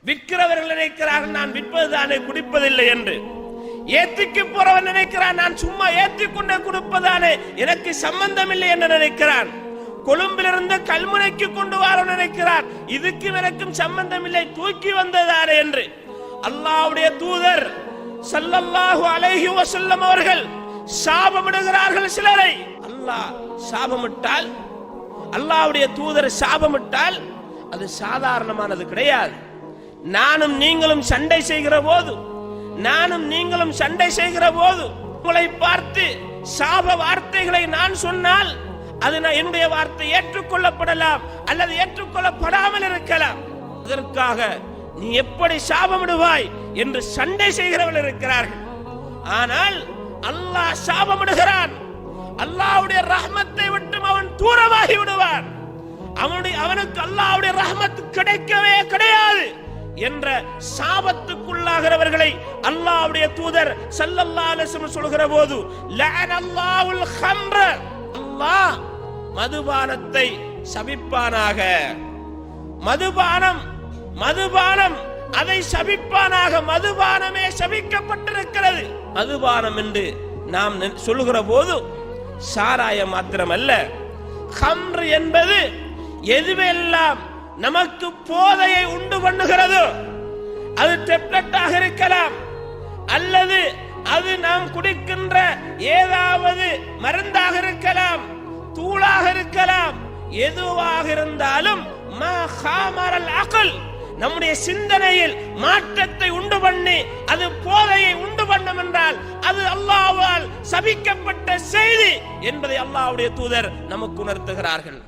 விற்கிறவர்கள் நினைக்கிறார்கள் நான் விற்பதுதானே குடிப்பதில்லை என்று. ஏத்திக்கு போறவன் நினைக்கிறான் நான் சும்மா ஏத்தி கொண்டே கொடுப்பதானே எனக்கு சம்பந்தம் இல்லை என்று நினைக்கிறான். கொழும்பிலிருந்து கல்முனைக்கு கொண்டு வர நினைக்கிறான் இதுக்கும் எனக்கும் சம்பந்தம் இல்லை தூக்கி வந்ததானே என்று. அல்லாஹ்வுடைய தூதர் ஸல்லல்லாஹு அலைஹி வஸல்லம் அவர்கள் சாபமிடுகிறார்கள் சிலரை. அல்லாஹ் சாபமிட்டால், அல்லாஹ்வுடைய தூதர் சாபமிட்டால் அது சாதாரணமானது கிடையாது. நானும் நீங்களும் சண்டை செய்கிற போது உங்களை பார்த்து சாப வார்த்தைகளை நான் சொன்னால் அது என்னுடைய வார்த்தை ஏற்றுக்கொள்ளப்படலாம் அல்லது ஏற்றுக்கொள்ளப்படாமல் இருக்கலாம். அதற்காக நீ எப்படி சாபமிடுவாய் என்று சண்டை செய்கிறவர்கள் இருக்கிறார்கள். ஆனால் அல்லாஹ் சாபமிடுகிறான். அல்லாஹ்வுடைய ரஹ்மத்தை விட்டு அவன் தூரமாகி விடுவான். அவனுக்கு அல்லாஹ்வுடைய ரஹ்மத் கிடைக்கவே கிடையாது என்ற சாபத்துக்குள்ளாகிறவர்களை அல்லாஹ்வுடைய தூதர் ஸல்லல்லாஹு அலைஹி வஸல்லம் சொல்கிற போது லஅனல்லாஹுல் ஹம்ர, அல்லாஹ் மதுபானத்தை சபிப்பானாக. மதுபானம் அதை சபிப்பானாக. மதுபானமே சபிக்கப்பட்டிருக்கிறது. மதுபானம் என்று நாம் சொல்லுகிற போது சாராயம் மாத்திரமல்ல, ஹம்ர் என்பது எதுவெல்லாம் நமக்கு போதையை உண்டு பண்ணுகிறதோ அது டெப்லெட்டாக இருக்கலாம் அல்லது அது நாம் குடிக்கின்ற ஏதாவது மருந்தாக இருக்கலாம், தூளாக இருக்கலாம். எதுவாக இருந்தாலும் நம்முடைய சிந்தனையில் மாற்றத்தை உண்டு பண்ணி அது போதையை உண்டு பண்ணும் என்றால் அது அல்லாஹ்வால் சபிக்கப்பட்ட செய்தி என்பதை அல்லாஹ்வுடைய தூதர் நமக்கு உணர்த்துகிறார்கள்.